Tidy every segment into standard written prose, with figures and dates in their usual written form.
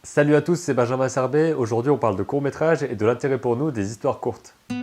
Salut à tous, c'est Benjamin Serbet. Aujourd'hui, on parle de court-métrage et de l'intérêt pour nous des histoires courtes. Il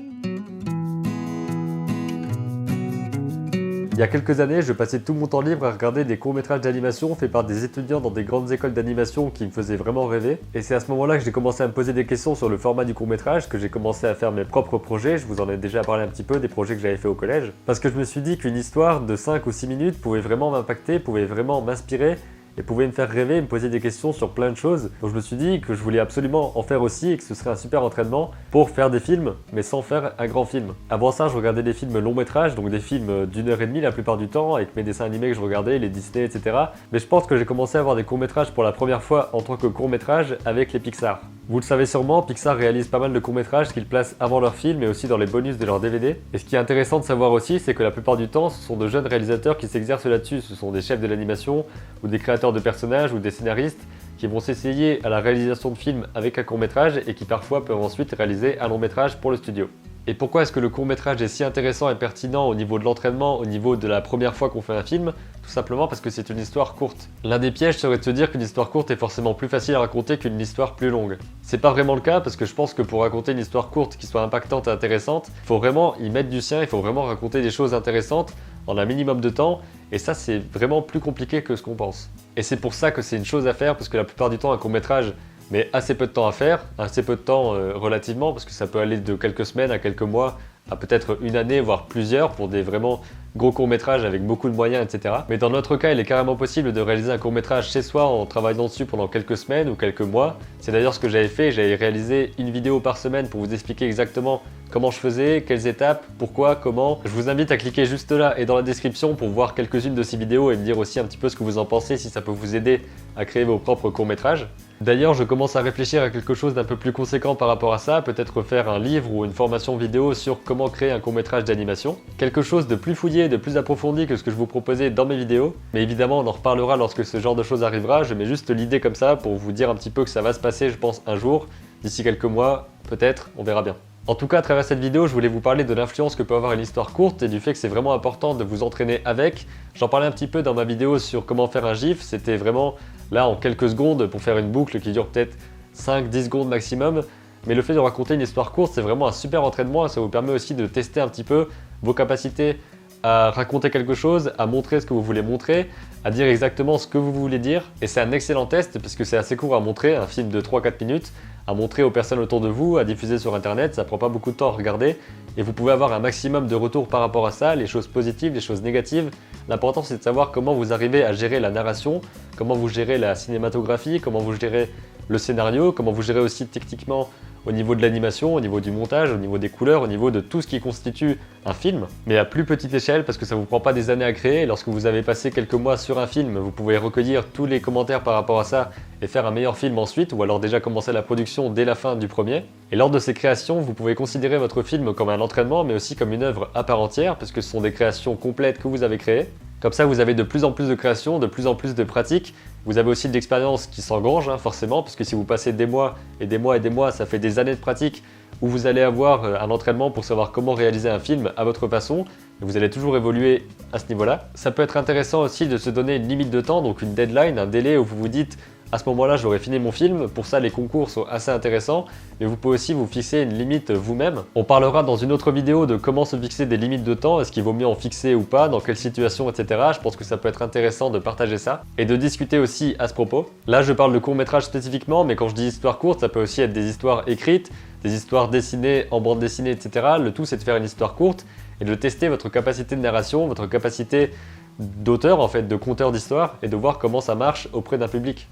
y a quelques années, je passais tout mon temps libre à regarder des courts-métrages d'animation faits par des étudiants dans des grandes écoles d'animation qui me faisaient vraiment rêver. Et c'est à ce moment-là que j'ai commencé à me poser des questions sur le format du court-métrage, que j'ai commencé à faire mes propres projets. Je vous en ai déjà parlé un petit peu des projets que j'avais fait au collège. Parce que je me suis dit qu'une histoire de 5 ou 6 minutes pouvait vraiment m'impacter, pouvait vraiment m'inspirer et pouvait me faire rêver, me poser des questions sur plein de choses. Donc je me suis dit que je voulais absolument en faire aussi et que ce serait un super entraînement pour faire des films, mais sans faire un grand film. Avant ça, je regardais des films longs métrages, donc des films d'1h30 la plupart du temps, avec mes dessins animés que je regardais, les Disney, etc. Mais je pense que j'ai commencé à avoir des courts métrages pour la première fois en tant que court métrage avec les Pixar. Vous le savez sûrement, Pixar réalise pas mal de courts métrages qu'ils placent avant leurs films et aussi dans les bonus de leurs DVD. Et ce qui est intéressant de savoir aussi, c'est que la plupart du temps, ce sont de jeunes réalisateurs qui s'exercent là-dessus. Ce sont des chefs de l'animation ou des créateurs de personnages ou des scénaristes qui vont s'essayer à la réalisation de films avec un court métrage et qui parfois peuvent ensuite réaliser un long métrage pour le studio. Et pourquoi est-ce que le court métrage est si intéressant et pertinent au niveau de l'entraînement, au niveau de la première fois qu'on fait un film? Tout simplement parce que c'est une histoire courte. L'un des pièges serait de se dire qu'une histoire courte est forcément plus facile à raconter qu'une histoire plus longue. C'est pas vraiment le cas parce que je pense que pour raconter une histoire courte qui soit impactante et intéressante, il faut vraiment y mettre du sien, il faut vraiment raconter des choses intéressantes en un minimum de temps, et ça c'est vraiment plus compliqué que ce qu'on pense. Et c'est pour ça que c'est une chose à faire, parce que la plupart du temps un court métrage met assez peu de temps à faire, assez peu de temps relativement, parce que ça peut aller de quelques semaines à quelques mois, à peut-être une année, voire plusieurs, pour des vraiment gros courts-métrages avec beaucoup de moyens, etc. Mais dans notre cas, il est carrément possible de réaliser un court-métrage chez soi en travaillant dessus pendant quelques semaines ou quelques mois. C'est d'ailleurs ce que j'avais fait, j'avais réalisé une vidéo par semaine pour vous expliquer exactement comment je faisais, quelles étapes, pourquoi, comment. Je vous invite à cliquer juste là et dans la description pour voir quelques-unes de ces vidéos et me dire aussi un petit peu ce que vous en pensez, si ça peut vous aider à créer vos propres courts-métrages. D'ailleurs, je commence à réfléchir à quelque chose d'un peu plus conséquent par rapport à ça, peut-être faire un livre ou une formation vidéo sur comment créer un court-métrage d'animation. Quelque chose de plus fouillé, de plus approfondi que ce que je vous proposais dans mes vidéos. Mais évidemment, on en reparlera lorsque ce genre de choses arrivera. Je mets juste l'idée comme ça pour vous dire un petit peu que ça va se passer, je pense, un jour. D'ici quelques mois, peut-être, on verra bien. En tout cas, à travers cette vidéo, je voulais vous parler de l'influence que peut avoir une histoire courte et du fait que c'est vraiment important de vous entraîner avec. J'en parlais un petit peu dans ma vidéo sur comment faire un GIF, c'était vraiment là en quelques secondes pour faire une boucle qui dure peut-être 5-10 secondes maximum. Mais le fait de raconter une histoire courte, c'est vraiment un super entraînement et ça vous permet aussi de tester un petit peu vos capacités à raconter quelque chose, à montrer ce que vous voulez montrer, à dire exactement ce que vous voulez dire. Et c'est un excellent test parce que c'est assez court à montrer, un film de 3-4 minutes, à montrer aux personnes autour de vous, à diffuser sur internet, ça prend pas beaucoup de temps à regarder et vous pouvez avoir un maximum de retours par rapport à ça, les choses positives, les choses négatives. L'important c'est de savoir comment vous arrivez à gérer la narration, comment vous gérez la cinématographie, comment vous gérez le scénario, comment vous gérez aussi techniquement au niveau de l'animation, au niveau du montage, au niveau des couleurs, au niveau de tout ce qui constitue un film, mais à plus petite échelle parce que ça vous prend pas des années à créer. Lorsque vous avez passé quelques mois sur un film, vous pouvez recueillir tous les commentaires par rapport à ça et faire un meilleur film ensuite, ou alors déjà commencer la production dès la fin du premier. Et lors de ces créations, vous pouvez considérer votre film comme un entraînement, mais aussi comme une œuvre à part entière, parce que ce sont des créations complètes que vous avez créées. Comme ça, vous avez de plus en plus de créations, de plus en plus de pratiques. Vous avez aussi de l'expérience qui s'engrange, forcément, parce que si vous passez des mois et des mois et des mois, ça fait des années de pratique où vous allez avoir un entraînement pour savoir comment réaliser un film à votre façon. Et vous allez toujours évoluer à ce niveau-là. Ça peut être intéressant aussi de se donner une limite de temps, donc une deadline, un délai où vous vous dites à ce moment-là, j'aurai fini mon film. Pour ça, les concours sont assez intéressants, mais vous pouvez aussi vous fixer une limite vous-même. On parlera dans une autre vidéo de comment se fixer des limites de temps, est-ce qu'il vaut mieux en fixer ou pas, dans quelle situation, etc. Je pense que ça peut être intéressant de partager ça et de discuter aussi à ce propos. Là, je parle de court-métrage spécifiquement, mais quand je dis histoire courte, ça peut aussi être des histoires écrites, des histoires dessinées en bande dessinée, etc. Le tout, c'est de faire une histoire courte et de tester votre capacité de narration, votre capacité d'auteur, en fait, de conteur d'histoire, et de voir comment ça marche auprès d'un public.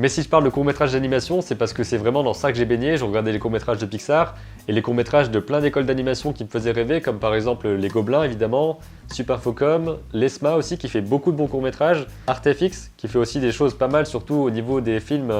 Mais si je parle de courts-métrages d'animation, c'est parce que c'est vraiment dans ça que j'ai baigné. Je regardais les courts-métrages de Pixar et les courts-métrages de plein d'écoles d'animation qui me faisaient rêver, comme par exemple Les Gobelins évidemment, Super-Focom, l'ESMA aussi qui fait beaucoup de bons courts-métrages, ArtFX qui fait aussi des choses pas mal, surtout au niveau des films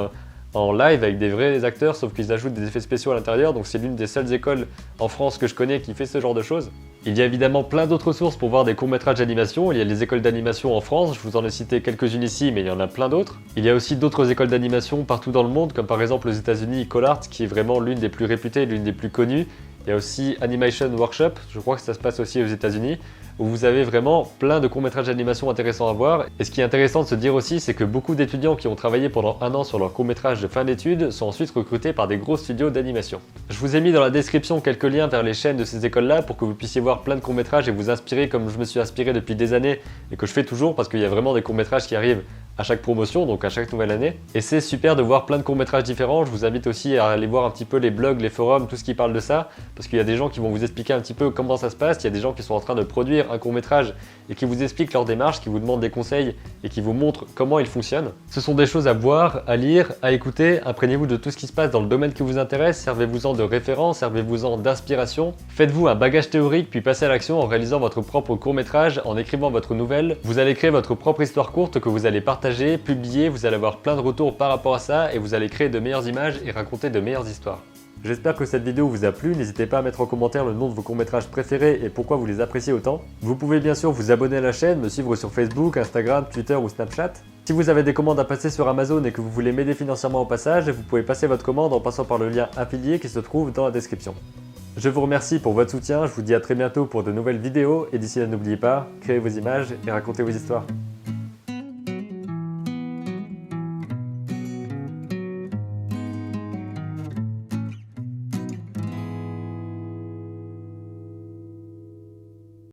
en live avec des vrais acteurs, sauf qu'ils ajoutent des effets spéciaux à l'intérieur, donc c'est l'une des seules écoles en France que je connais qui fait ce genre de choses. Il y a évidemment plein d'autres sources pour voir des courts-métrages d'animation. Il y a les écoles d'animation en France, je vous en ai cité quelques-unes ici, mais il y en a plein d'autres. Il y a aussi d'autres écoles d'animation partout dans le monde, comme par exemple aux États-Unis, CallArt, qui est vraiment l'une des plus réputées, l'une des plus connues. Il y a aussi Animation Workshop, je crois que ça se passe aussi aux États-Unis. où vous avez vraiment plein de courts-métrages d'animation intéressants à voir. Et ce qui est intéressant de se dire aussi, c'est que beaucoup d'étudiants qui ont travaillé pendant un an sur leur court-métrage de fin d'études sont ensuite recrutés par des gros studios d'animation. Je vous ai mis dans la description quelques liens vers les chaînes de ces écoles-là pour que vous puissiez voir plein de courts-métrages et vous inspirer comme je me suis inspiré depuis des années et que je fais toujours parce qu'il y a vraiment des courts-métrages qui arrivent à chaque promotion, donc à chaque nouvelle année. Et c'est super de voir plein de courts-métrages différents. Je vous invite aussi à aller voir un petit peu les blogs, les forums, tout ce qui parle de ça, parce qu'il y a des gens qui vont vous expliquer un petit peu comment ça se passe. Il y a des gens qui sont en train de produire un court-métrage et qui vous expliquent leur démarche, qui vous demandent des conseils et qui vous montrent comment il fonctionne. Ce sont des choses à voir, à lire, à écouter. Imprégnez-vous de tout ce qui se passe dans le domaine qui vous intéresse. Servez-vous-en de référence, servez-vous-en d'inspiration. Faites-vous un bagage théorique puis passez à l'action en réalisant votre propre court-métrage, en écrivant votre nouvelle. Vous allez créer votre propre histoire courte que vous allez partager, publier, vous allez avoir plein de retours par rapport à ça et vous allez créer de meilleures images et raconter de meilleures histoires. J'espère que cette vidéo vous a plu, n'hésitez pas à mettre en commentaire le nom de vos courts-métrages préférés et pourquoi vous les appréciez autant. Vous pouvez bien sûr vous abonner à la chaîne, me suivre sur Facebook, Instagram, Twitter ou Snapchat. Si vous avez des commandes à passer sur Amazon et que vous voulez m'aider financièrement au passage, vous pouvez passer votre commande en passant par le lien affilié qui se trouve dans la description. Je vous remercie pour votre soutien, je vous dis à très bientôt pour de nouvelles vidéos et d'ici là n'oubliez pas, créez vos images et racontez vos histoires.